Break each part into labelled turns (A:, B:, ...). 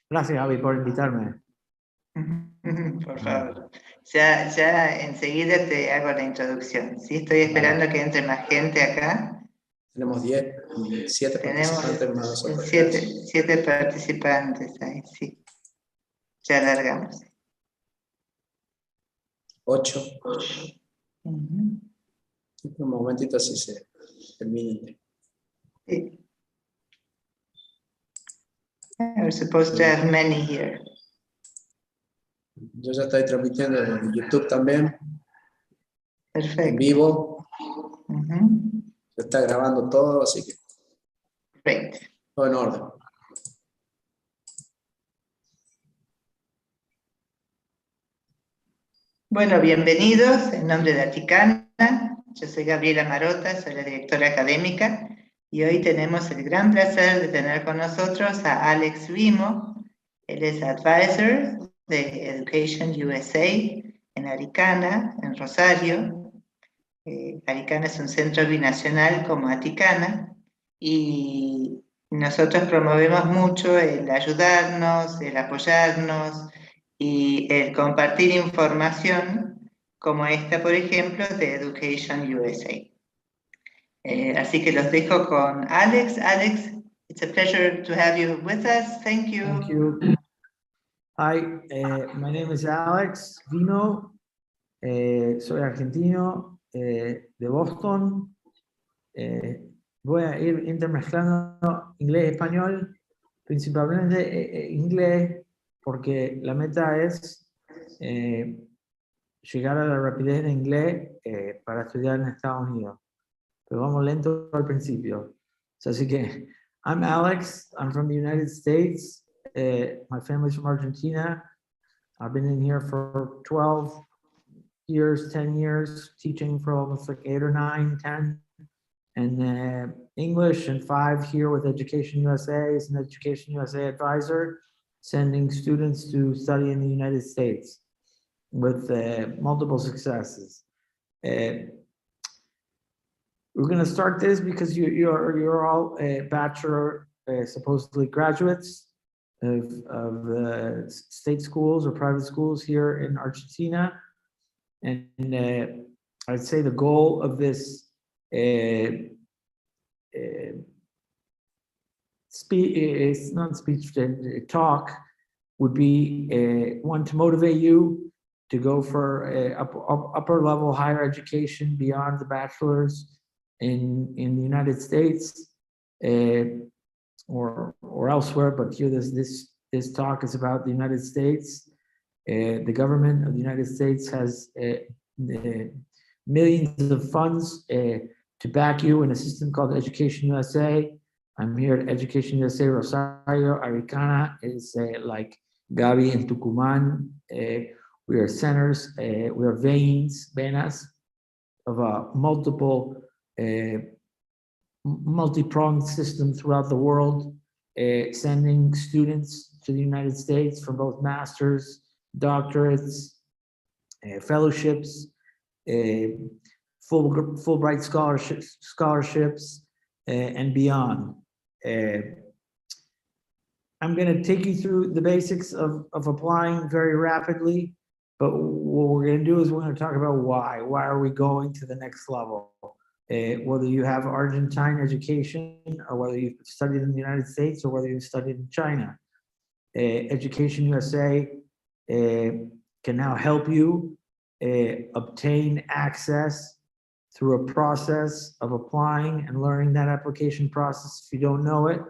A: Gracias, Gaby, por invitarme.
B: Por favor. Ya enseguida te hago la introducción. Sí, estoy esperando que entre más gente acá.
C: Tenemos 7 participantes más nosotros.
B: 7 participantes ahí, sí. Ya largamos.
C: 8. Un momentito así se termine.
B: Sí. We're supposed to have many here.
C: Yo ya estoy transmitiendo en YouTube también.
B: Perfecto.
C: En vivo. Se está grabando todo, así que
B: Perfecto.
C: todo en orden.
B: Bueno, bienvenidos en nombre de Aticana. Yo soy Gabriela Marota, soy la directora académica y hoy tenemos el gran placer de tener con nosotros a Alex Vimo. Él es advisor de EducationUSA en Aricana, en Rosario. Aricana es un centro binacional como Aticana y nosotros promovemos mucho el ayudarnos, el apoyarnos y el compartir información como esta, por ejemplo, de EducationUSA. Así que los dejo con Alex. Alex, it's a pleasure to have you with us. Thank you.
A: Thank you. Hi, my name is Alex Vimo. Soy argentino de Boston. Voy a ir intermezclando inglés y español, principalmente inglés, porque la meta es llegar a la rapidez de inglés para estudiar en Estados Unidos. Pero vamos lento al principio. Así que, I'm Alex. I'm from the United States. My family's from Argentina. I've been in here for 12 years, 10 years, teaching for almost like 8 or 9, 10, and English, and 5 here with Education USA as an Education USA advisor, sending students to study in the United States with multiple successes. We're going to start this because you're all bachelor, supposedly graduates of state schools or private schools here in Argentina. And I'd say the goal of this talk would be one, to motivate you to go for upper level higher education beyond the bachelor's in the United States or elsewhere, but here this talk is about the United States. The government of the United States has millions of funds to back you in a system called Education USA. I'm here at Education USA Rosario. Aricana is like Gaby and Tucumán. We are centers, we are venas of multiple multi-pronged system throughout the world, sending students to the United States for both masters, doctorates, fellowships, Fulbright scholarships, and beyond. I'm going to take you through the basics of applying very rapidly, but what we're going to do is we're going to talk about why. Why are we going to the next level? Whether you have Argentine education, or whether you've studied in the United States, or whether you've studied in China. Education USA can now help you obtain access through a process of applying and learning that application process, if you don't know it,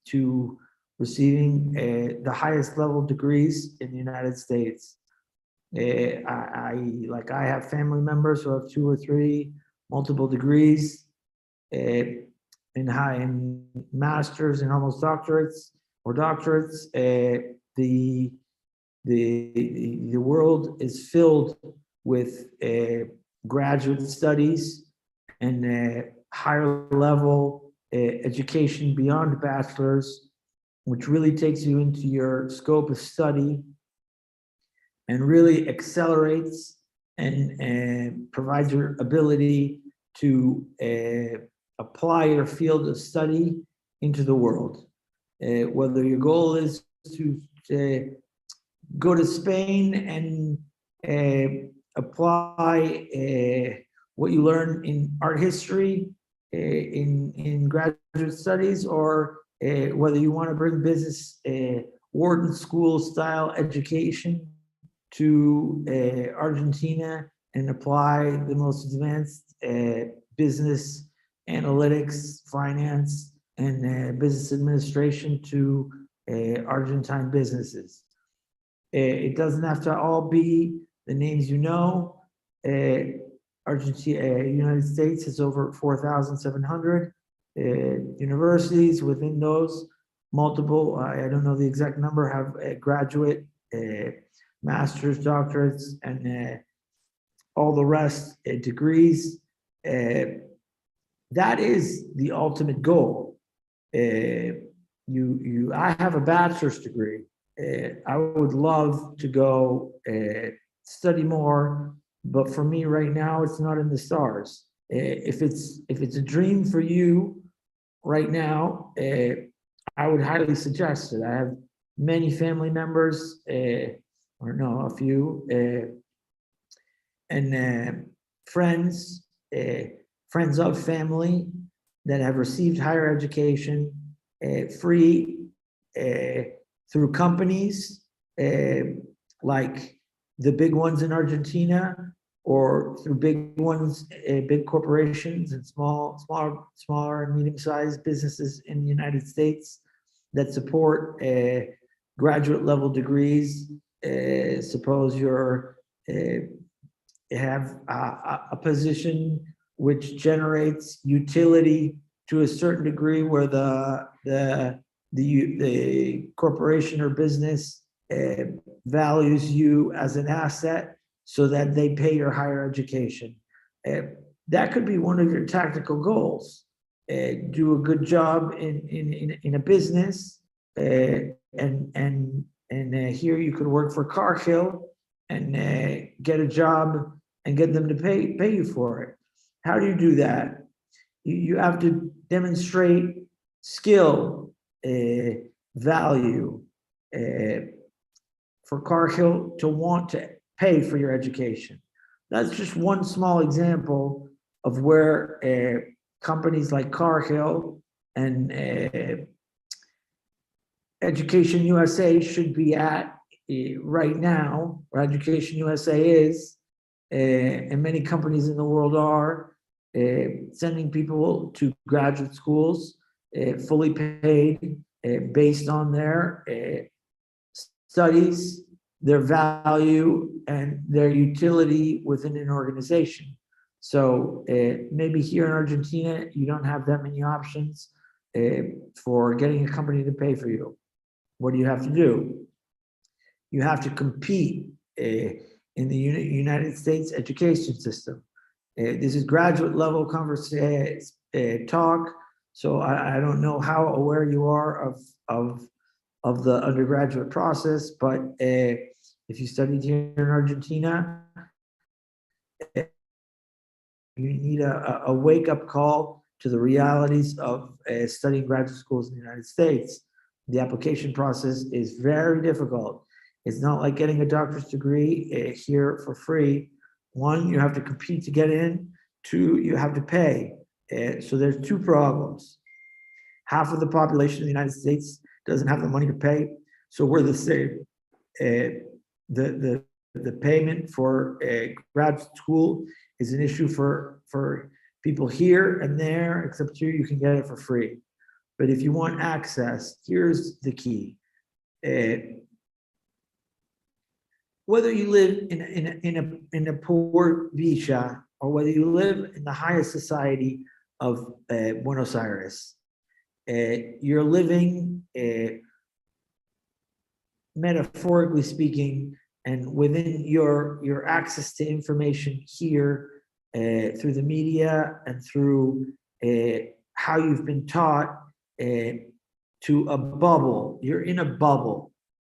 A: to receiving the highest level degrees in the United States. I have family members who have 2 or 3 multiple degrees in masters and almost doctorates or doctorates. The world is filled with graduate studies and higher level education beyond bachelor's, which really takes you into your scope of study and really accelerates and provides your ability to apply your field of study into the world. whether your goal is to go to Spain and apply what you learn in art history in graduate studies, or whether you want to bring business Wharton School style education to Argentina and apply the most advanced business analytics, finance, and business administration to Argentine businesses. It doesn't have to all be the names you know. Argentina, United States has over 4,700 universities. Within those, multiple, I don't know the exact number, have graduate, master's, doctorates, and all the rest degrees. That is the ultimate goal. I have a bachelor's degree. I would love to go study more, but for me right now, it's not in the stars. If it's a dream for you right now, I would highly suggest it. I have many family members, or no, a few, and friends of family that have received higher education free through companies like the big ones in Argentina, or through big ones, big corporations and smaller and medium-sized businesses in the United States that support graduate level degrees. Suppose you're have a position which generates utility to a certain degree, where the corporation or business values you as an asset, so that they pay your higher education. That could be one of your tactical goals. Do a good job in a business, and here you could work for Cargill and get a job and get them to pay you for it. How do you do that? You have to demonstrate skill, value, for Cargill to want to pay for your education. That's just one small example of where companies like Cargill and EducationUSA should be at right now, where EducationUSA is, and many companies in the world are, sending people to graduate schools, fully paid, based on their studies, their value, and their utility within an organization. So maybe here in Argentina, you don't have that many options for getting a company to pay for you. What do you have to do? You have to compete in the United States education system. This is graduate level talk, so I don't know how aware you are of the undergraduate process, but if you studied here in Argentina, you need a wake-up call to the realities of studying graduate schools in the United States. The application process is very difficult. It's not like getting a doctorate degree here for free. One, you have to compete to get in. Two, you have to pay. So there's two problems. Half of the population of the United States doesn't have the money to pay. So we're the same. The payment for grad school is an issue for people here and there, except here you can get it for free. But if you want access, here's the key. Whether you live in a poor villa, or whether you live in the highest society of Buenos Aires, you're living, metaphorically speaking, and within your access to information here, through the media and through how you've been taught, to a bubble. You're in a bubble.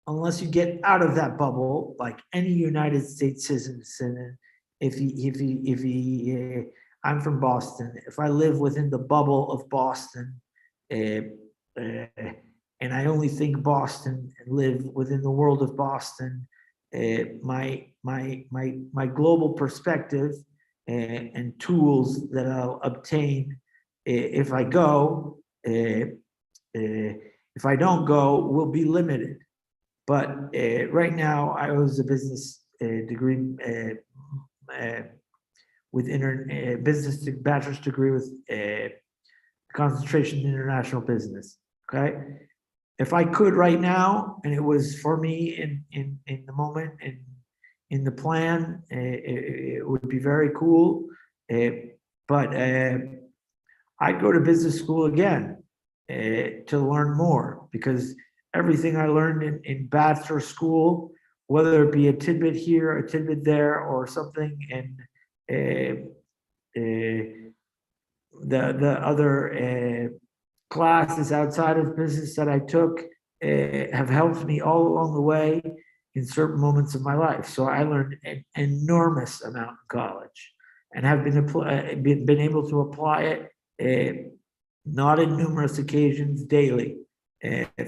A: Unless you get out of that bubble, like any United States citizen, I'm from Boston. If I live within the bubble of Boston, and I only think Boston and live within the world of Boston, my global perspective and tools that I'll obtain if I go, if I don't go, will be limited. But right now, I was a business degree with business bachelor's degree with concentration in international business. Okay, if I could right now, and it was for me in the moment and in the plan, it would be very cool. But I'd go to business school again to learn more, because everything I learned in bachelor school, whether it be a tidbit here, a tidbit there, or something in the other classes outside of business that I took, have helped me all along the way in certain moments of my life. So I learned an enormous amount in college, and have been able to apply it, not in numerous occasions, daily,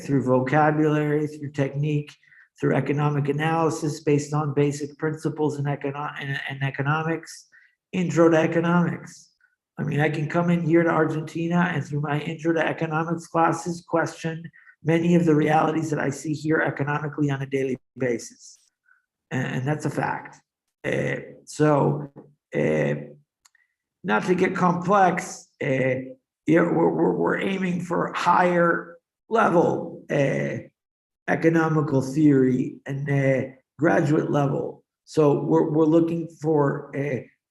A: through vocabulary, through technique, through economic analysis based on basic principles in economics, intro to economics. I mean, I can come in here to Argentina and through my intro to economics classes question many of the realities that I see here economically on a daily basis. And that's a fact. Not to get complex, we're aiming for higher level economical theory and graduate level. So we're looking for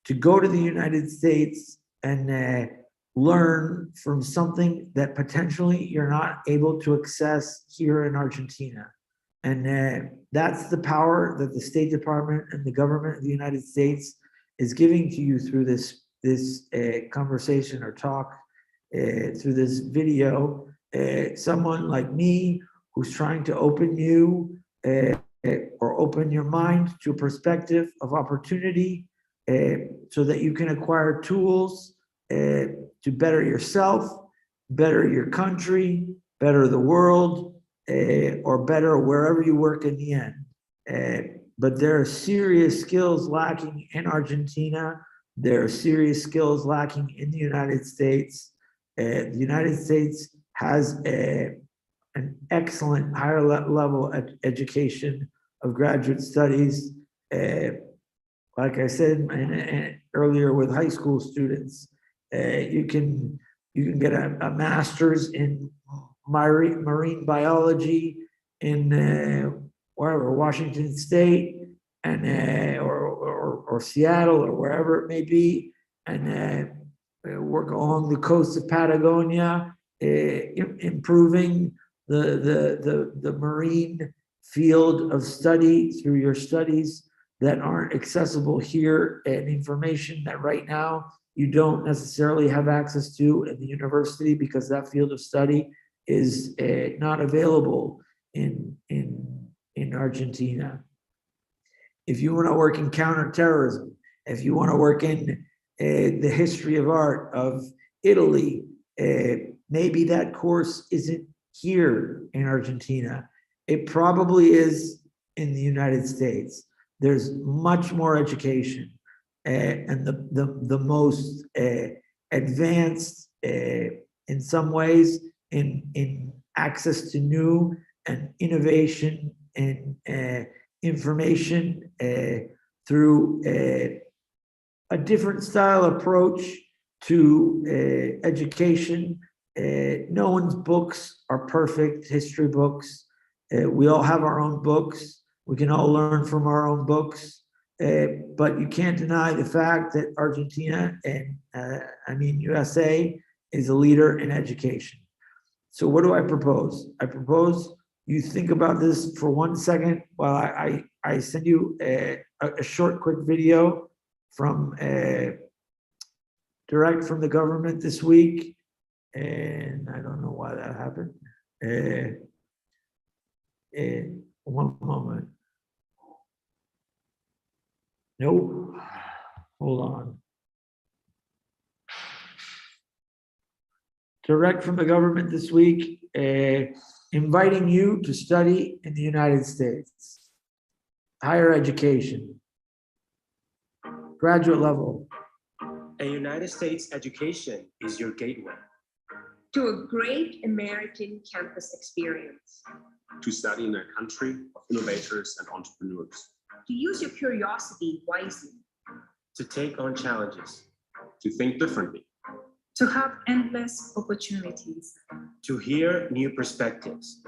A: to go to the United States and learn from something that potentially you're not able to access here in Argentina. And that's the power that the State Department and the government of the United States is giving to you through this conversation or talk, through this video. Someone like me who's trying to open you or open your mind to a perspective of opportunity, so that you can acquire tools to better yourself, better your country, better the world, or better wherever you work in the end. But there are serious skills lacking in Argentina. There are serious skills lacking in the United States. The United States has an excellent higher level education of graduate studies. Like I said earlier with high school students, you can get a master's in marine biology in wherever, Washington State, and or Seattle, or wherever it may be, and work along the coast of Patagonia, improving the marine field of study through your studies that aren't accessible here, and information that right now you don't necessarily have access to in the university, because that field of study is not available in Argentina. If you want to work in counterterrorism, if you want to work in the history of art of Italy, maybe that course isn't here in Argentina. It probably is in the United States. There's much more education, and the most advanced in some ways in access to new and innovation and information through a different style approach to education. No one's books are perfect history books. We all have our own books. We can all learn from our own books, but you can't deny the fact that Argentina and USA is a leader in education. So what do I propose? I propose you think about this for 1 second while I send you a short, quick video from direct from the government this week. And I don't know why that happened. One moment. Nope. Hold on. Direct from the government this week. inviting you to study in the United States. Higher education, graduate level.
D: A United States education is your gateway
E: to a great American campus experience.
F: To study in a country of innovators and entrepreneurs.
E: To use your curiosity wisely.
D: to take on challenges,
F: To think differently.
E: To have endless opportunities.
D: to hear new perspectives,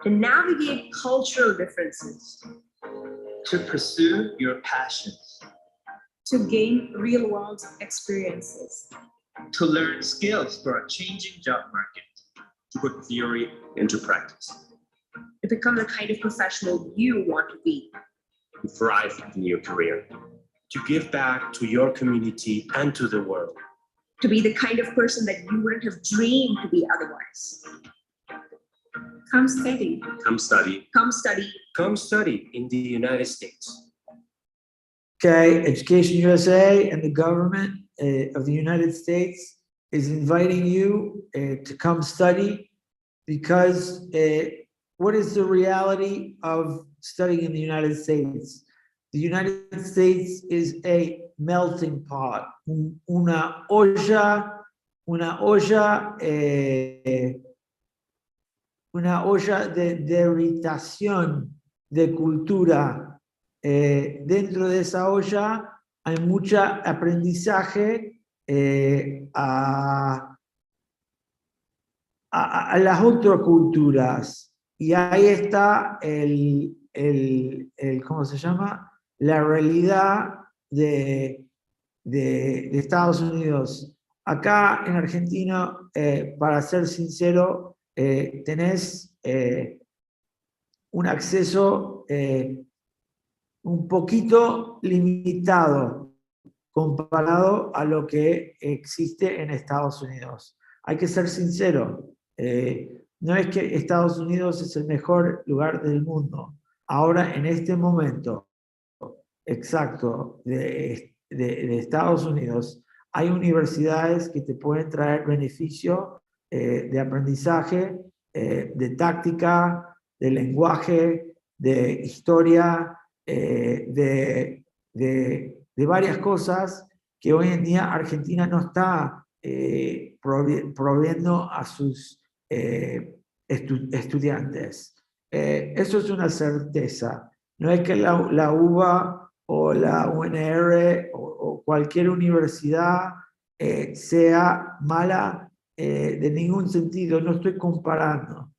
E: To navigate cultural differences.
G: To pursue your passions,
E: To gain real-world experiences.
G: to learn skills for a changing job market,
F: To put theory into practice.
E: To become the kind of professional you want to be.
F: To thrive in your career.
D: to give back to your community and to the world,
E: To be the kind of person that you wouldn't have dreamed to be otherwise. Come study.
F: Come study.
E: Come study.
D: come study in the United States.
A: Okay, Education USA and the government of the United States is inviting you to come study because what is the reality of studying in the United States? The United States is a melting pot, una olla de irritación de cultura. Dentro de esa olla hay mucho aprendizaje a las otras culturas. Y ahí está ¿cómo se llama? La realidad de Estados Unidos. Acá en Argentina, para ser sincero, tenés un acceso un poquito limitado comparado a lo que existe en Estados Unidos. Hay que ser sincero, no es que Estados Unidos es el mejor lugar del mundo. Ahora, en este momento exacto de Estados Unidos, hay universidades que te pueden traer beneficio de aprendizaje, de táctica, de lenguaje, de historia, de varias cosas que hoy en día Argentina no está proviendo a sus estudiantes. Eso es una certeza. No es que la UBA o la UNR o cualquier universidad sea mala de ningún sentido. No estoy comparando.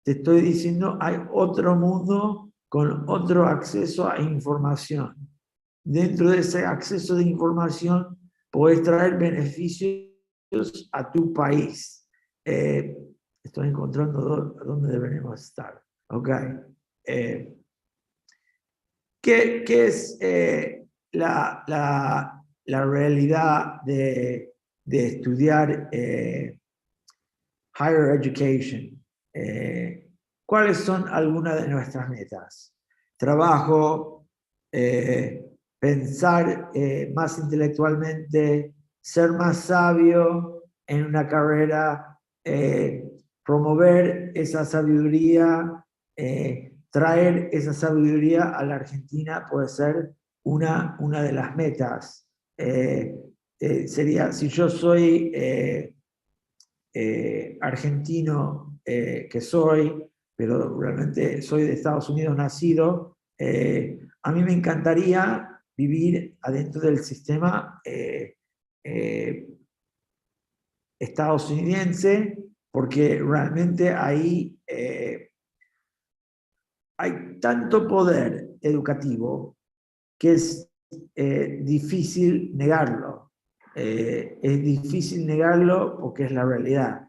A: Te estoy diciendo, hay otro mundo con otro acceso a información. Dentro de ese acceso de información, podés traer beneficios a tu país. Estoy encontrando dónde deberíamos estar. Ok. ¿Qué es la realidad de estudiar higher education? ¿Cuáles son algunas de nuestras metas? Trabajo, pensar más intelectualmente, ser más sabio en una carrera, promover esa sabiduría, traer esa sabiduría a la Argentina puede ser una de las metas. Sería, si yo soy argentino, que soy, pero realmente soy de Estados Unidos nacido, a mí me encantaría vivir adentro del sistema estadounidense, porque realmente ahí hay tanto poder educativo que es difícil negarlo. Es difícil negarlo porque es la realidad.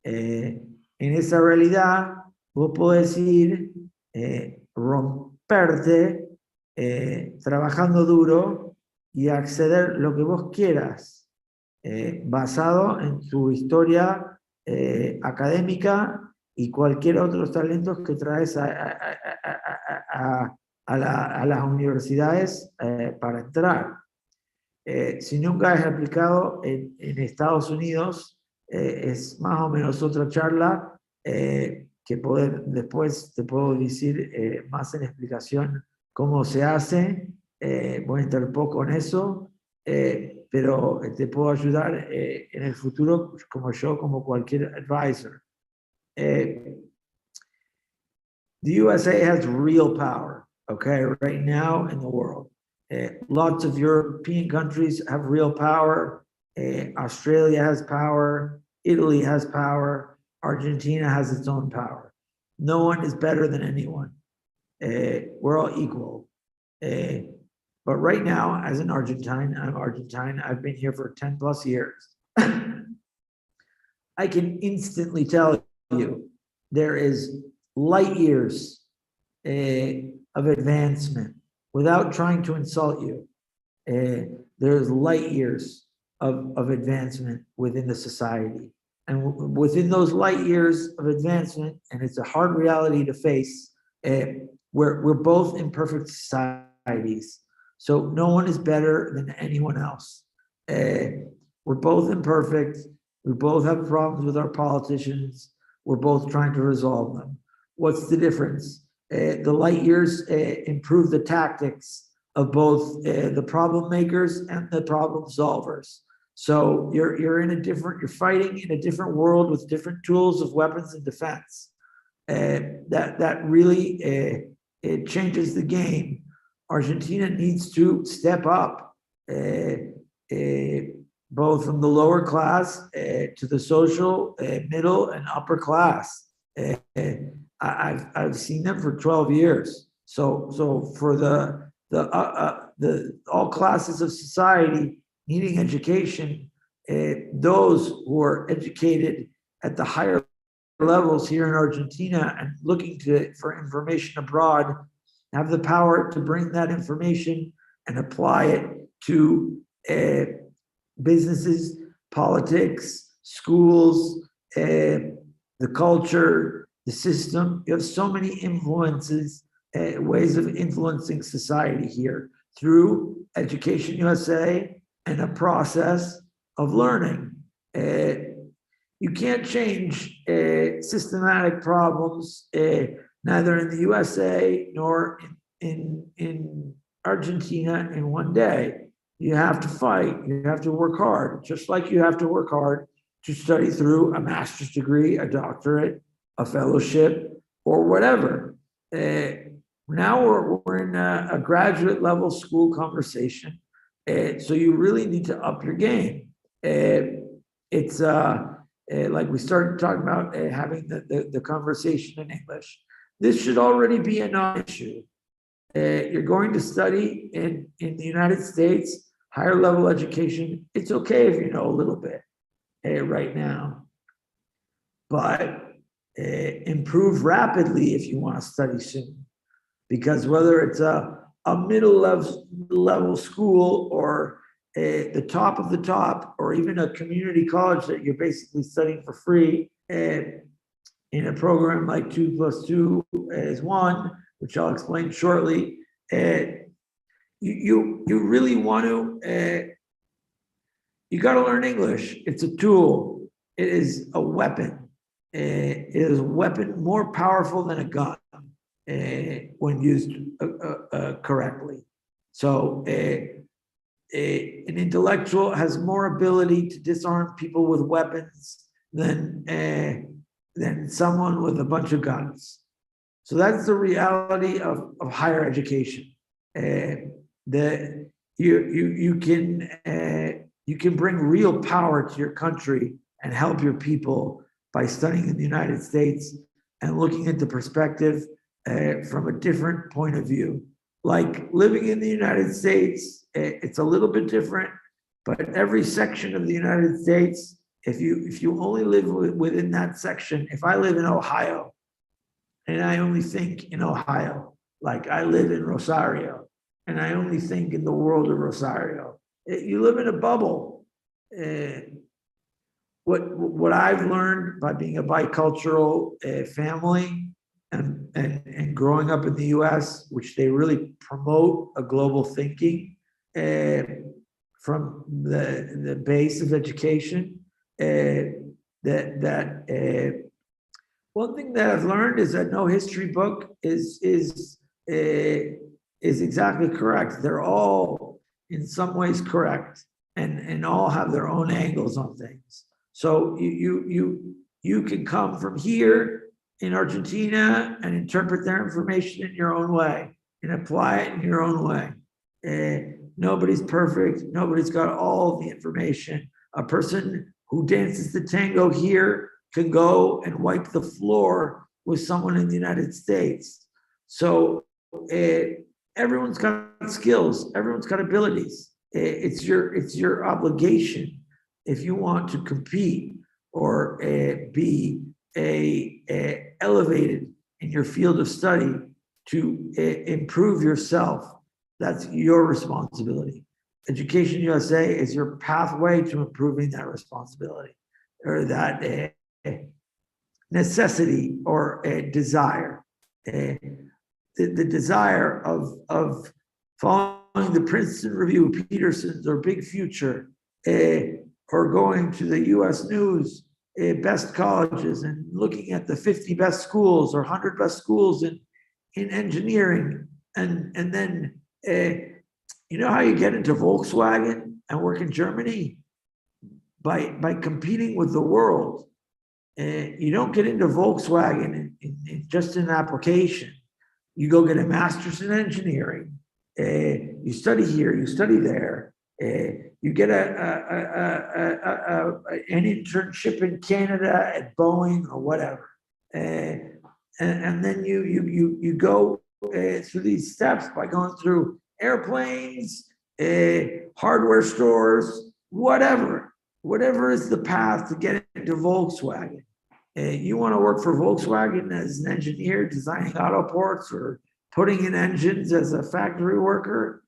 A: En esa realidad vos podés ir, romperte, trabajando duro y acceder lo que vos quieras, basado en tu historia académica y cualquier otro talento que traes a las universidades para entrar. Si nunca has aplicado en Estados Unidos, es más o menos otra charla, que después te puedo decir más en explicación cómo se hace. Voy a entrar un poco en eso, pero te puedo ayudar en el futuro como cualquier advisor. The USA has real power, okay, right now in the world. Lots of European countries have real power. Australia has power. Italy has power. Argentina has its own power. No one is better than anyone. We're all equal. But right now, as an Argentine, I'm Argentine. I've been here for 10 plus years. I can instantly tell you there is light years of advancement without trying to insult you. There's light years of advancement within the society. And within those light years of advancement, and it's a hard reality to face, we're both imperfect societies. So no one is better than anyone else. We're both imperfect. We both have problems with our politicians. We're both trying to resolve them. What's the difference? The light years improve the tactics of both the problem makers and the problem solvers. So you're fighting in a different world with different tools of weapons and defense. That really it changes the game. Argentina needs to step up, both from the lower class to the social, middle, and upper class. I've seen them for 12 years. So for the all classes of society needing education, those who are educated at the higher levels here in Argentina and looking for information abroad have the power to bring that information and apply it to businesses, politics, schools, the culture, the system. You have so many influences, ways of influencing society here through Education USA and a process of learning. You can't change systematic problems, neither in the USA nor in Argentina in one day. You have to fight, you have to work hard, just like you have to work hard to study through a master's degree, a doctorate, a fellowship, or whatever. Now we're in a graduate level school conversation. So you really need to up your game. It's like we started talking about having the conversation in English. This should already be a non-issue. You're going to study in the United States, higher level education. It's okay if you know a little bit right now, but improve rapidly if you want to study soon. Because whether it's a middle level school or the top of the top, or even a community college that you're basically studying for free in a program like 2 + 2 is 1, which I'll explain shortly. You really want to, you got to learn English. It's a tool. It is a weapon. It is a weapon more powerful than a gun when used correctly. So an intellectual has more ability to disarm people with weapons than someone with a bunch of guns. So that's the reality of higher education. You can bring real power to your country and help your people by studying in the United States and looking at the perspective from a different point of view. Like living in the United States, it's a little bit different, but every section of the United States, if you only live within that section, if I live in Ohio and I only think in Ohio, like I live in Rosario and I only think in the world of Rosario, you live in a bubble. What I've learned by being a bicultural family and growing up in the US, which they really promote a global thinking from the base of education, that One thing that I've learned is that no history book is exactly correct. They're all in some ways correct, and all have their own angles on things. So you can come from here in Argentina and interpret their information in your own way and apply it in your own way. Nobody's perfect. Nobody's got all the information. A person who dances the tango here can go and wipe the floor with someone in the United States. So everyone's got skills. Everyone's got abilities. It's your obligation, if you want to compete or be elevated in your field of study, to improve yourself. That's your responsibility. Education USA is your pathway to improving that responsibility, or that necessity or desire. The desire of following the Princeton Review, Peterson's, or Big Future, or going to the US News best colleges and looking at the 50 best schools or 100 best schools in engineering, and then you know how you get into Volkswagen and work in Germany? By competing with the world. You don't get into Volkswagen in just an application. You go get a master's in engineering. You study here, you study there. You get an internship in Canada at Boeing or whatever. And then you go through these steps by going through airplanes, hardware stores, whatever is the path to get into Volkswagen. You want to work for Volkswagen as an engineer, designing auto ports or putting in engines as a factory worker.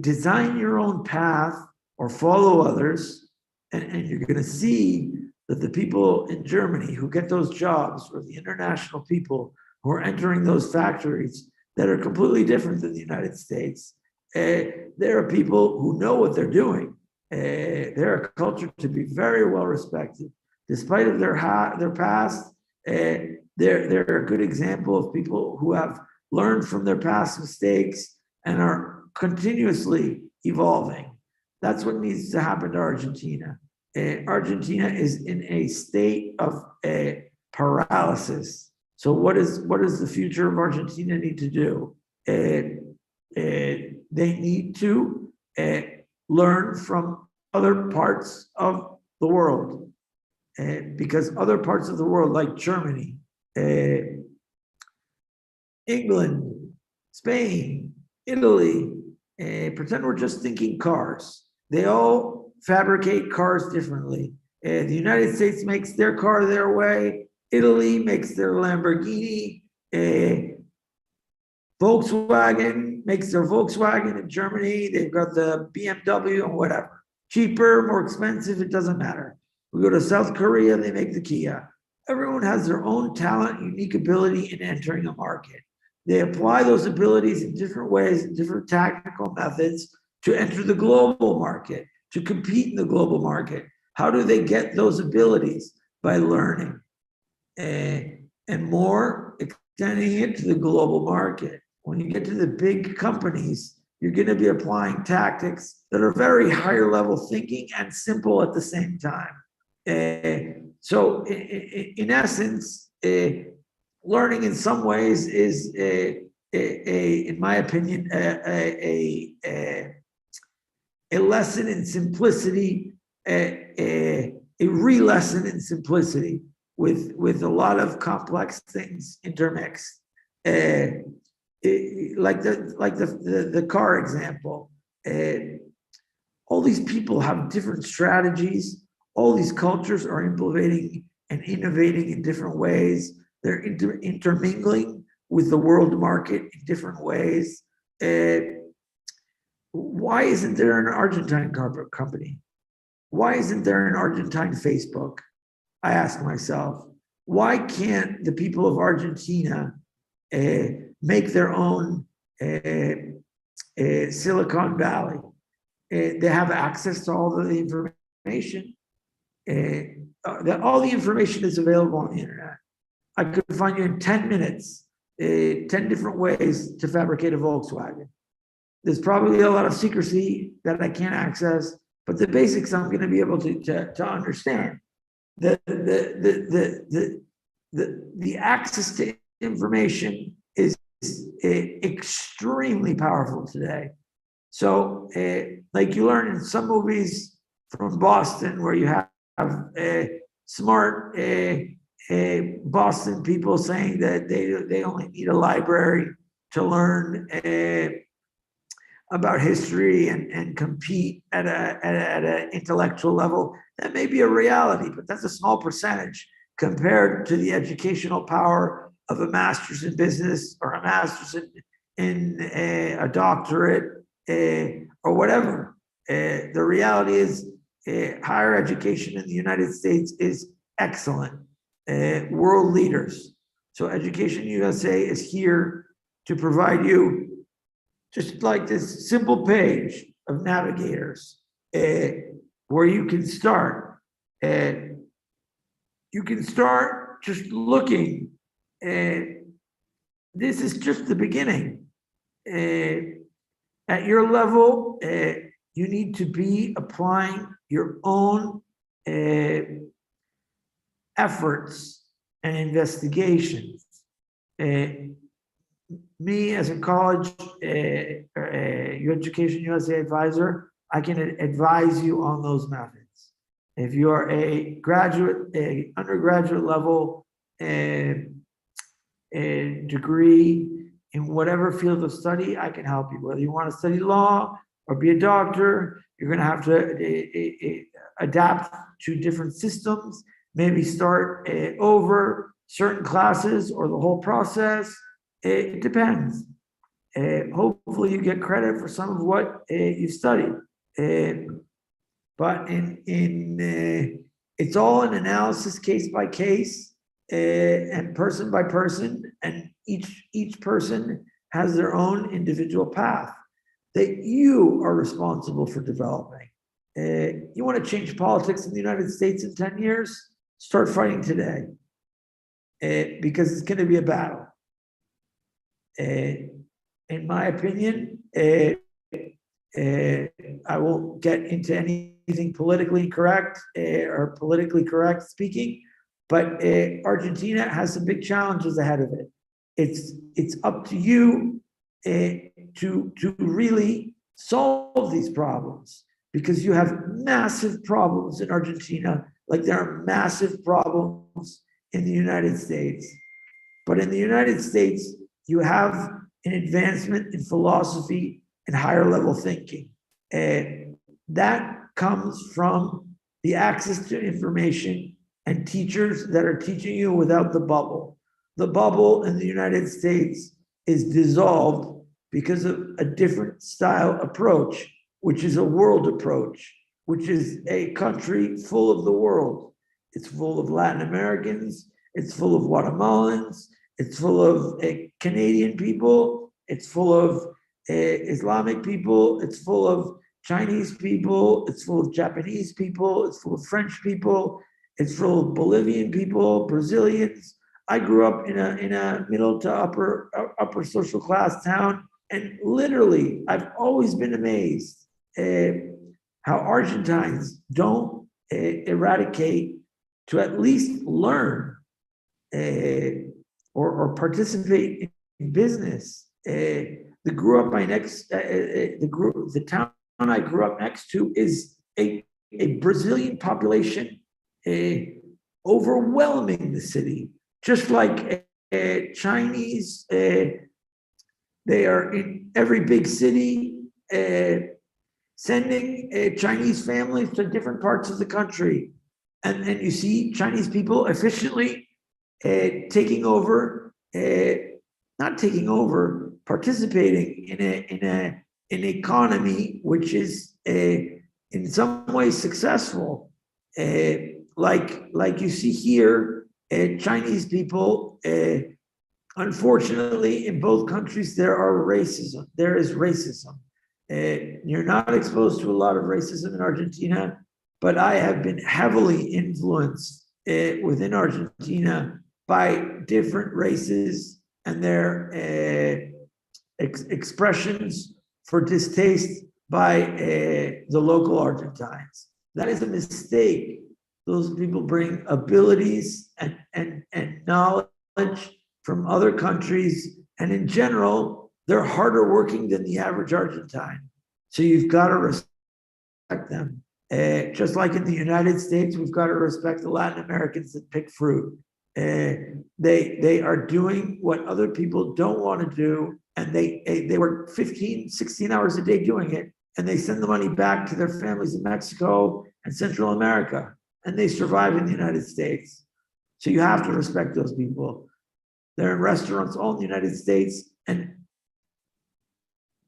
A: Design your own path or follow others, and you're going to see that the people in Germany who get those jobs, or the international people who are entering those factories that are completely different than the United States, there are people who know what they're doing. They're a culture to be very well respected, despite of their past. They're a good example of people who have learned from their past mistakes and are continuously evolving. That's what needs to happen to Argentina. Argentina is in a state of paralysis. So what does the future of Argentina need to do? They need to learn from other parts of the world, because other parts of the world, like Germany, England, Spain, Italy, pretend we're just thinking cars. They all fabricate cars differently. The United States makes their car their way. Italy makes their Lamborghini. Volkswagen makes their Volkswagen in Germany. They've got the BMW and whatever. Cheaper, more expensive, it doesn't matter. We go to South Korea, they make the Kia. Everyone has their own talent, unique ability in entering a market. They apply those abilities in different ways, in different tactical methods to enter the global market, to compete in the global market. How do they get those abilities? By learning and more, extending it to the global market. When you get to the big companies, you're going to be applying tactics that are very higher level thinking and simple at the same time. So in essence, learning in some ways is, in my opinion, a lesson in simplicity, a re-lesson in simplicity with a lot of complex things intermixed. Like the car example, all these people have different strategies. All these cultures are implementing and innovating in different ways. They're intermingling with the world market in different ways. Why isn't there an Argentine company? Why isn't there an Argentine Facebook? I ask myself, why can't the people of Argentina make their own Silicon Valley? They have access to all the information. all the information is available on the internet. I could find you in 10 minutes, 10 different ways to fabricate a Volkswagen. There's probably a lot of secrecy that I can't access, but the basics I'm going to be able to understand. The access to information is extremely powerful today. So, like you learn in some movies from Boston, where you have smart Boston people saying that they only need a library to learn about history and compete at an intellectual level. That may be a reality, but that's a small percentage compared to the educational power of a master's in business or a master's in a doctorate or whatever. The reality is higher education in the United States is excellent, world leaders. So Education USA is here to provide you just like this simple page of navigators where you can start. You can start just looking. This is just the beginning. At your level, you need to be applying your own efforts and investigations. Me as a college Education USA advisor, I can advise you on those methods. If you are a graduate, undergraduate level degree in whatever field of study, I can help you. Whether you want to study law or be a doctor, you're going to have to adapt to different systems, maybe start over certain classes or the whole process. It depends. Hopefully you get credit for some of what you've studied. But it's all an analysis case by case and person by person, and each person has their own individual path that you are responsible for developing. You want to change politics in the United States in 10 years? Start fighting today, because it's going to be a battle. In my opinion, I won't get into anything politically correct or politically correct speaking, but Argentina has some big challenges ahead of it. It's up to you to really solve these problems, because you have massive problems in Argentina, like there are massive problems in the United States. But in the United States, you have an advancement in philosophy and higher level thinking. That comes from the access to information and teachers that are teaching you without the bubble. The bubble in the United States is dissolved because of a different style approach, which is a world approach, which is a country full of the world. It's full of Latin Americans, it's full of Guatemalans, it's full of Canadian people, it's full of Islamic people, it's full of Chinese people, it's full of Japanese people, it's full of French people, it's full of Bolivian people, Brazilians. I grew up in a middle to upper social class town, and literally, I've always been amazed how Argentines don't eradicate to at least learn or participate in business. The town I grew up next to is a Brazilian population overwhelming the city, just like Chinese. They are in every big city, sending Chinese families to different parts of the country. And you see Chinese people efficiently taking over, not taking over, participating in an economy which is in some ways successful. Like you see here, Chinese people, unfortunately, in both countries, there is racism. You're not exposed to a lot of racism in Argentina, but I have been heavily influenced within Argentina by different races and their expressions for distaste by the local Argentines. That is a mistake. Those people bring abilities and knowledge from other countries, and in general, they're harder working than the average Argentine. So you've got to respect them. Just like in the United States, we've got to respect the Latin Americans that pick fruit. They are doing what other people don't want to do, and they work 15, 16 hours a day doing it, and they send the money back to their families in Mexico and Central America, and they survive in the United States. So you have to respect those people. They're in restaurants all in the United States, and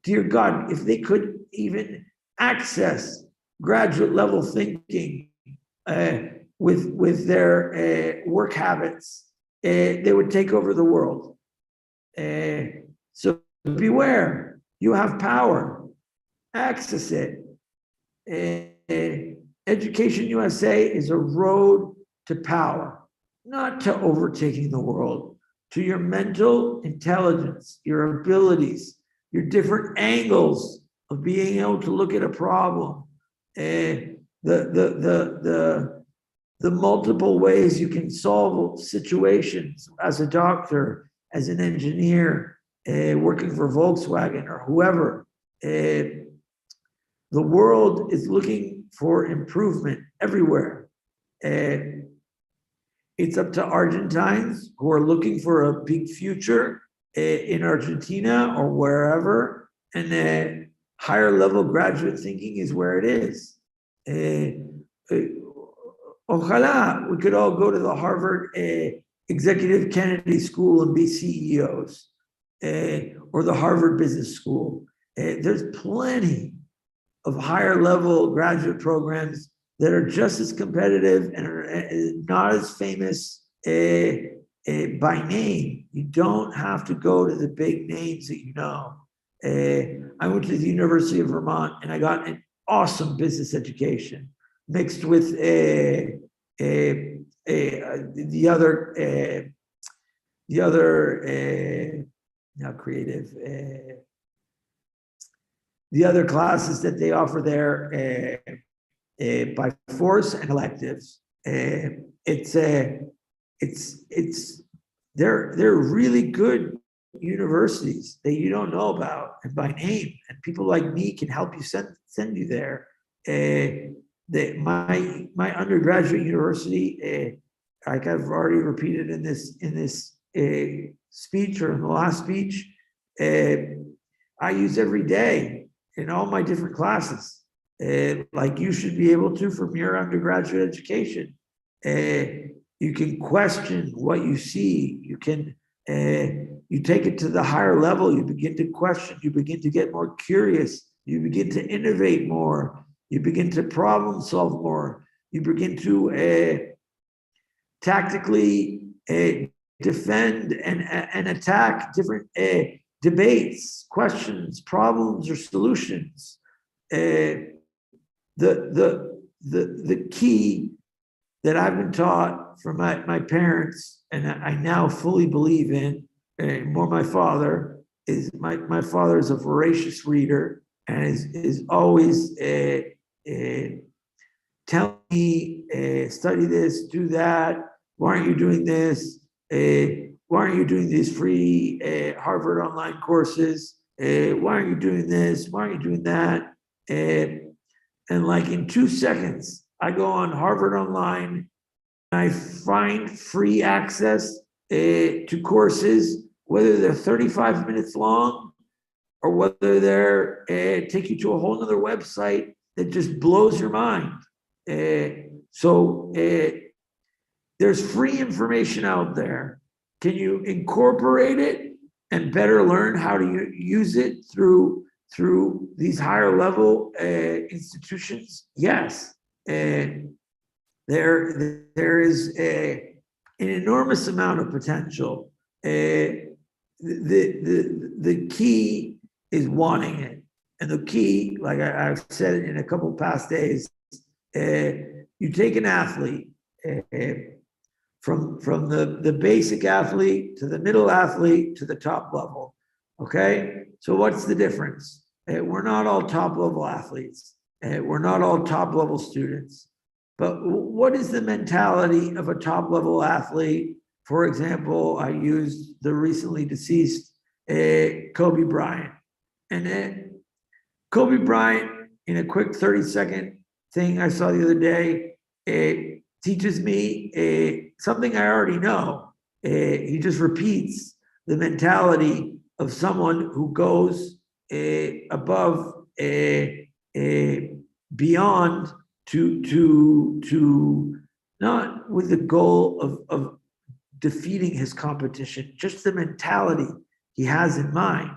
A: dear God, if they could even access graduate level thinking with their work habits, they would take over the world. So beware, you have power, access it. Education USA is a road to power, not to overtaking the world, to your mental intelligence, your abilities, your different angles of being able to look at a problem, the multiple ways you can solve situations as a doctor, as an engineer, working for Volkswagen or whoever. The world is looking for improvement everywhere. It's up to Argentines who are looking for a big future in Argentina or wherever, and higher level graduate thinking is where it is. Ojalá we could all go to the Harvard Executive Kennedy School and be CEOs, or the Harvard Business School. There's plenty of higher level graduate programs that are just as competitive and are not as famous by name. You don't have to go to the big names that you know. I went to the University of Vermont and I got an awesome business education mixed with the other classes that they offer there by force and electives. They're really good universities that you don't know about and by name, and people like me can help you send you there. My undergraduate university, like I've already repeated in this speech or in the last speech, I use every day in all my different classes, like you should be able to from your undergraduate education. You can question what you see. You can you take it to the higher level. You begin to question. You begin to get more curious. You begin to innovate more. You begin to problem solve more. You begin to tactically defend and attack different debates, questions, problems, or solutions. The key that I've been taught from my parents, and I now fully believe in, more my father, is my father is a voracious reader and is always telling me, study this, do that. Why aren't you doing this? Why aren't you doing these free Harvard online courses? Why aren't you doing this? Why aren't you doing that? And like in 2 seconds, I go on Harvard Online and I find free access to courses, whether they're 35 minutes long or whether they're take you to a whole nother website that just blows your mind. So there's free information out there. Can you incorporate it and better learn how to use it through these higher level institutions? Yes. There is an enormous amount of potential. The key is wanting it. And the key, like I've said in a couple of past days, You take an athlete, from the basic athlete to the middle athlete to the top level. Okay, so what's the difference? We're not all top level athletes. We're not all top level students. But what is the mentality of a top level athlete? For example, I used the recently deceased Kobe Bryant. And Kobe Bryant, in a quick 30-second thing I saw the other day, teaches me something I already know. He just repeats the mentality of someone who goes above, beyond to not with the goal of defeating his competition, just the mentality he has in mind,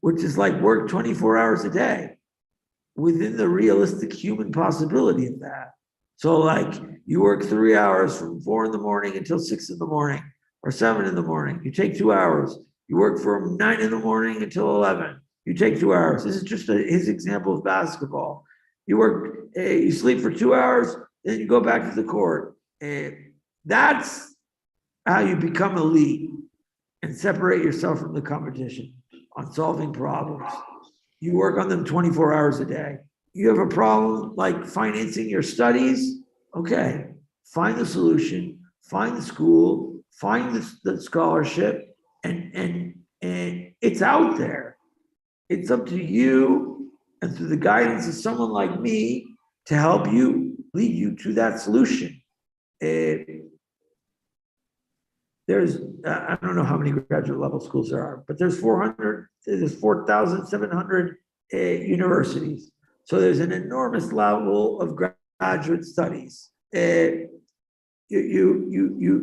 A: which is like work 24 hours a day within the realistic human possibility of that. So like you work 3 hours from 4 in the morning until 6 in the morning or 7 in the morning. You take 2 hours. You work from 9 in the morning until 11. You take 2 hours. This is just his example of basketball. You work, you sleep for 2 hours, then you go back to the court. That's how you become elite and separate yourself from the competition on solving problems. You work on them 24 hours a day. You have a problem like financing your studies? Okay, find the solution, find the school, find the scholarship, and it's out there. It's up to you and through the guidance of someone like me to help you, lead you to that solution. There's, I don't know how many graduate level schools there are, but there's 4,700 universities. So there's an enormous level of graduate studies. You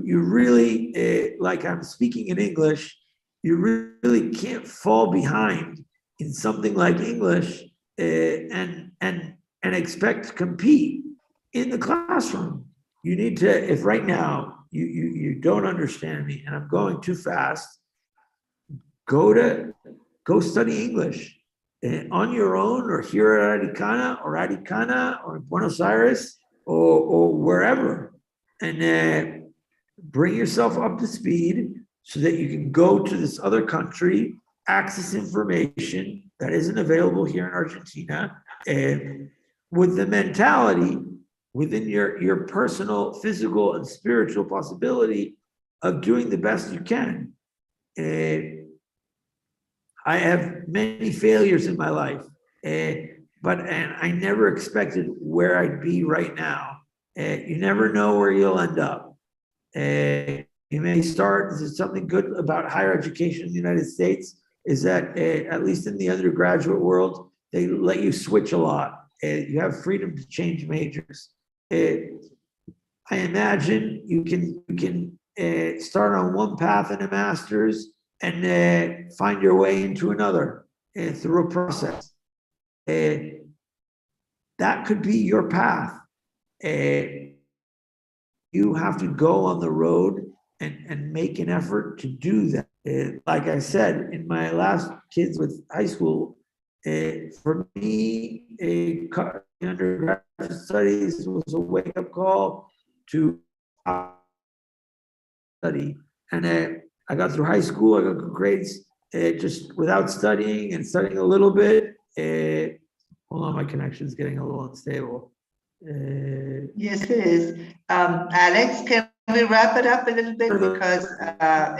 A: really, like I'm speaking in English, you really can't fall behind in something like English and expect to compete in the classroom. You need to, if right now you don't understand me and I'm going too fast, go study English on your own or here at Aricana or Buenos Aires or wherever, and bring yourself up to speed so that you can go to this other country, access information that isn't available here in Argentina, and with the mentality within your personal, physical, and spiritual possibility of doing the best you can. I have many failures in my life, but I never expected where I'd be right now. You never know where you'll end up. You may start, this is something good about higher education in the United States, is that at least in the undergraduate world, they let you switch a lot. You have freedom to change majors. I imagine you can start on one path in a master's and find your way into another through a process. That could be your path. You have to go on the road and make an effort to do that. Like I said, in my last kids with high school, for me, undergraduate studies was a wake-up call to study. And I got through high school, I got good grades, just without studying and studying a little bit. Hold on, my connection's getting a little unstable.
B: Yes, it is. Alex, can we wrap it up a little bit because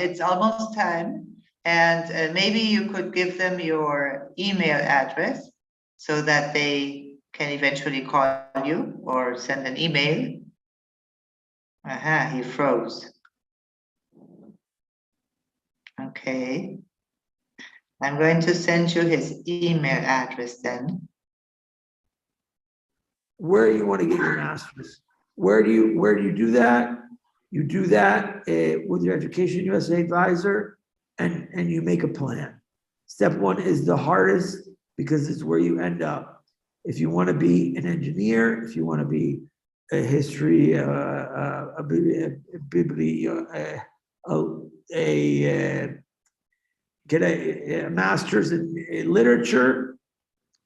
B: it's almost time, and maybe you could give them your email address so that they can eventually call you or send an email. Aha, he froze. Okay. I'm going to send you his email address then.
A: Where you want to get your master's? Where do you do that? You do that with your Education USA advisor, and you make a plan. Step one is the hardest because it's where you end up. If you want to be an engineer, if you want to be a history, get a master's in literature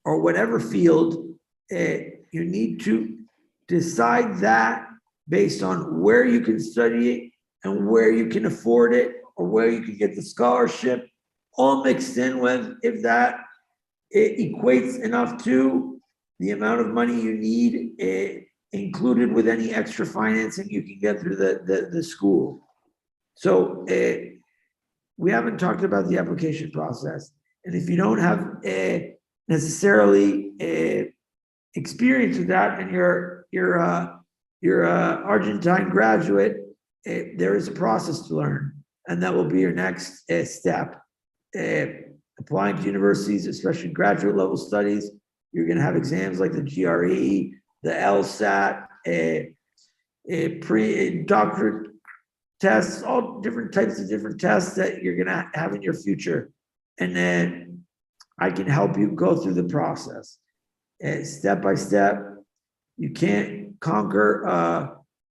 A: or whatever field, you need to decide that based on where you can study it and where you can afford it or where you can get the scholarship, all mixed in with if that it equates enough to the amount of money you need, included with any extra financing you can get through the school. So we haven't talked about the application process. And if you don't have necessarily experience with that and you're a Argentine graduate, there is a process to learn, and that will be your next step. Applying to universities, especially graduate level studies, you're going to have exams like the GRE, the LSAT, doctorate tests, all different types of different tests that you're going to have in your future. And then I can help you go through the process. Step by step. You can't conquer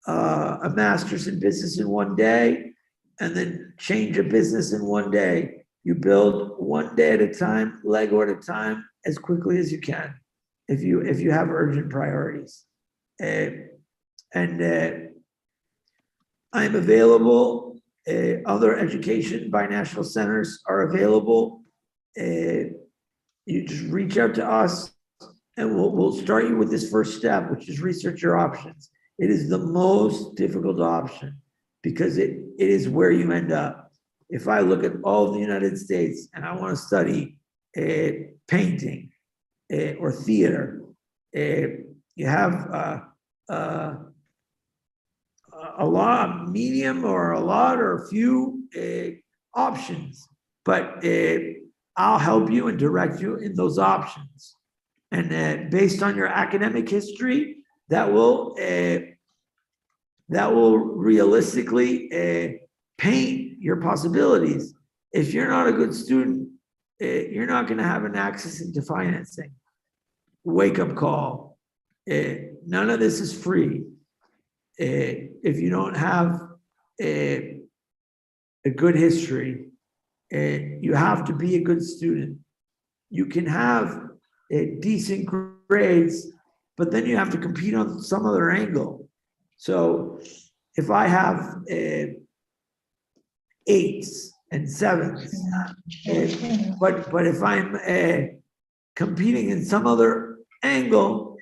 A: a master's in business in one day and then change a business in one day. You build one day at a time, Lego at a time, as quickly as you can, if you have urgent priorities. I'm available. Other education binational centers are available. You just reach out to us, and we'll start you with this first step, which is research your options. It is the most difficult option because it is where you end up. If I look at all of the United States and I want to study painting or theater, you have a lot, medium or a lot or a few options, but I'll help you and direct you in those options. And based on your academic history, that will realistically paint your possibilities. If you're not a good student, you're not going to have an access into financing. Wake up call. None of this is free. If you don't have a good history, you have to be a good student. You can have decent grades, but then you have to compete on some other angle. So if I have 8s and 7s, but if I'm competing in some other angle,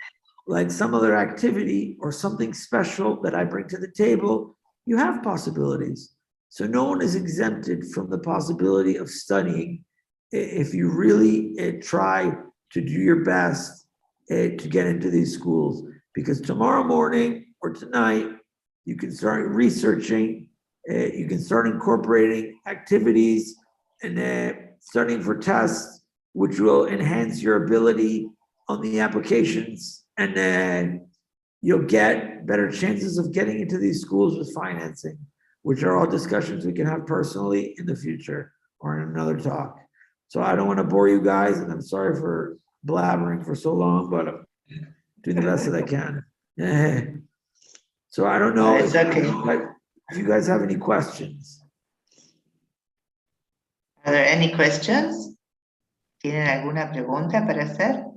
A: like some other activity or something special that I bring to the table, you have possibilities. So no one is exempted from the possibility of studying if you really try to do your best to get into these schools. Because tomorrow morning or tonight, you can start researching, you can start incorporating activities and studying for tests, which will enhance your ability on the applications, and then you'll get better chances of getting into these schools with financing, which are all discussions we can have personally in the future or in another talk. So I don't want to bore you guys, and I'm sorry for blabbering for so long, but I'm doing the best that I can. So I don't know if you guys have any questions.
B: Are there any questions? ¿Tienen alguna pregunta para hacer?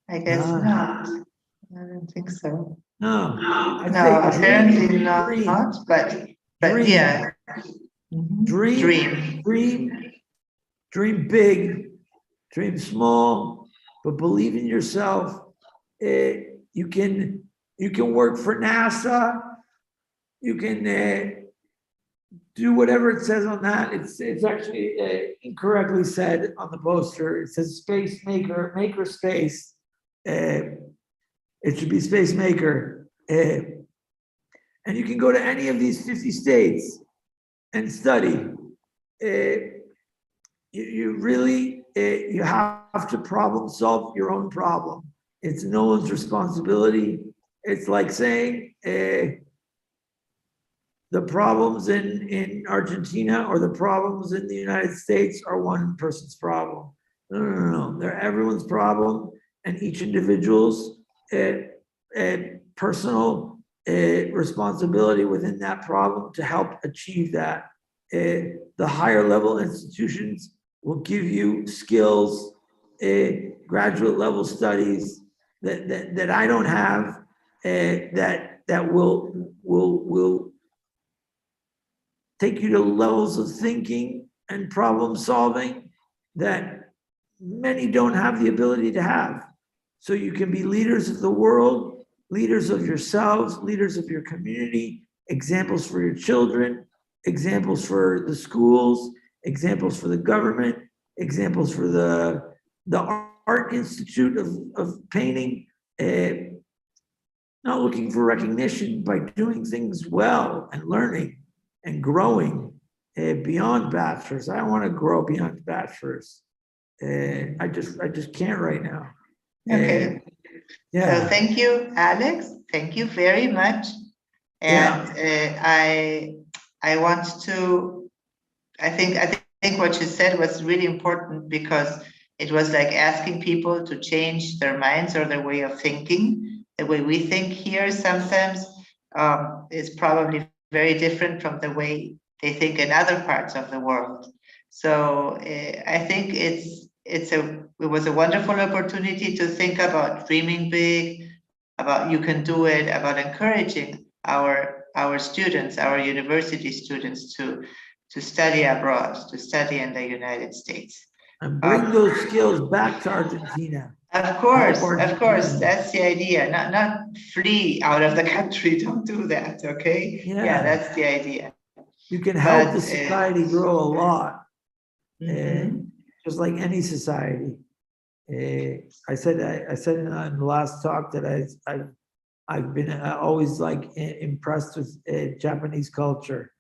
B: I guess not. I don't think so.
A: No,
B: No, apparently not, but yeah.
A: Dream big, dream small, but believe in yourself. You can work for NASA. You can do whatever it says on that. It's actually incorrectly said on the poster. It says space maker space. It should be space maker. And you can go to any of these 50 states and study. You really you have to problem solve your own problem. It's no one's responsibility. It's like saying the problems in Argentina or the problems in the United States are one person's problem. No. They're everyone's problem, and each individual's personal responsibility within that problem to help achieve that. The higher level institutions will give you skills, graduate level studies that I don't have, that will take you to levels of thinking and problem solving that many don't have the ability to have. So you can be leaders of the world, leaders of yourselves, leaders of your community, examples for your children, examples for the schools, examples for the government, examples for the Art Institute of Painting, not looking for recognition by doing things well and learning and growing beyond bachelor's. I want to grow beyond bachelor's. I just can't right now.
B: Okay.
A: Yeah.
B: So thank you, Alex. Thank you very much. And I want to, I think what you said was really important, because it was like asking people to change their minds or their way of thinking. The way we think here sometimes is probably very different from the way they think in other parts of the world. So I think it was a wonderful opportunity to think about dreaming big, about you can do it, about encouraging our students, our university students to study abroad, to study in the United States.
A: And bring those skills back to Argentina.
B: Of course, that's the idea. Not flee out of the country. Don't do that, okay? Yeah, that's the idea.
A: You can help the society grow a lot, just like any society. I said in the last talk that I've been always like impressed with Japanese culture,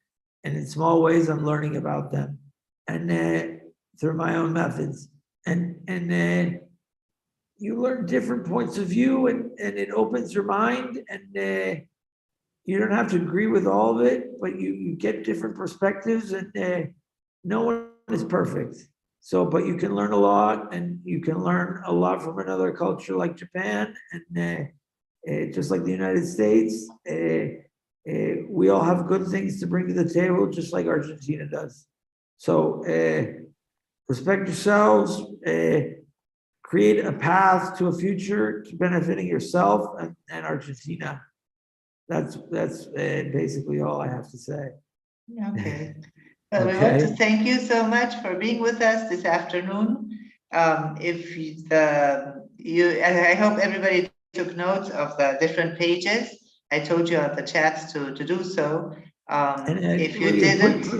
A: and in small ways I'm learning about them, and through my own methods, and you learn different points of view, and it opens your mind, and you don't have to agree with all of it, but you get different perspectives, and no one is perfect. So, but you can learn a lot, and you can learn a lot from another culture like Japan, and just like the United States. We all have good things to bring to the table, just like Argentina does. So respect yourselves, create a path to a future to benefiting yourself and Argentina. That's basically all I have to say.
B: Okay. Well, we want to thank you so much for being with us this afternoon. I hope everybody took notes of the different pages. I told you on the chats to do so. If you didn't,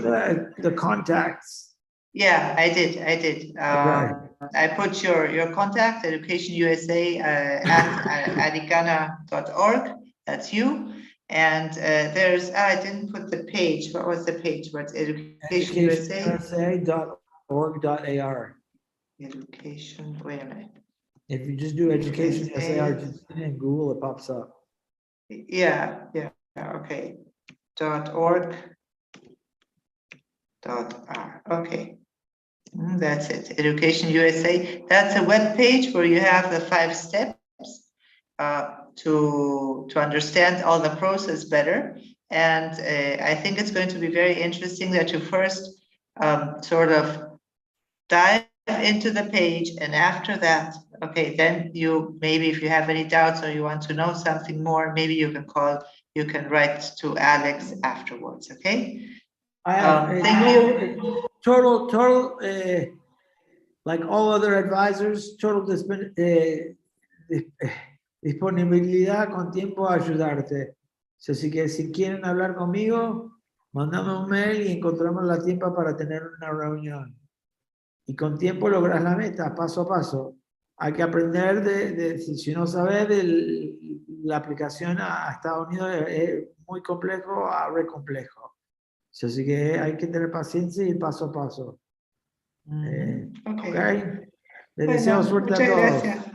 A: the contacts.
B: Yeah, I did. I put your contact, EducationUSA at adicana.org. That's you. And I didn't put the page. What was the page? What's EducationUSA?
A: EducationUSA.org.ar.
B: Education, wait a minute.
A: If you just do Education USA Argentina in Google, it pops up.
B: Yeah, okay. .org.r. Okay. That's it. Education USA. That's a web page where you have the 5 steps to understand all the process better. And I think it's going to be very interesting that you first sort of dive into the page, and after that, okay, then you maybe if you have any doubts or you want to know something more, maybe you can write to Alex afterwards. Okay.
A: I have
B: thank you.
A: Total, like all other advisors, total disponibilidad con tiempo a ayudarte. Así que si quieren hablar conmigo, mandame un mail y encontramos la tiempo para tener una reunión. Y con tiempo logras la meta, paso a paso. Hay que aprender si no sabes, la aplicación a Estados Unidos es muy complejo a re complejo. Así que hay que tener paciencia y paso a paso. Okay. Les deseo suerte a todos.
B: Gracias.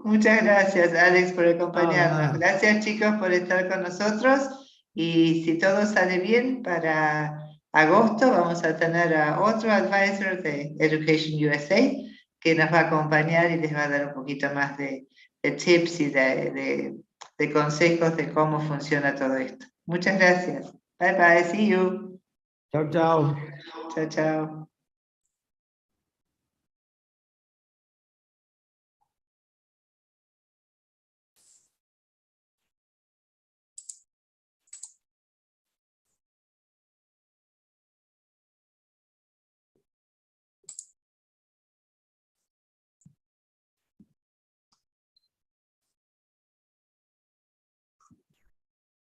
B: Muchas gracias, Alex, por acompañarnos. Gracias, chicos, por estar con nosotros. Y si todo sale bien, para agosto vamos a tener a otro advisor de Education USA que nos va a acompañar y les va a dar un poquito más de tips y de consejos de cómo funciona todo esto. Muchas gracias. Bye bye. See you.
A: Chao, chao.
B: Chao, chao.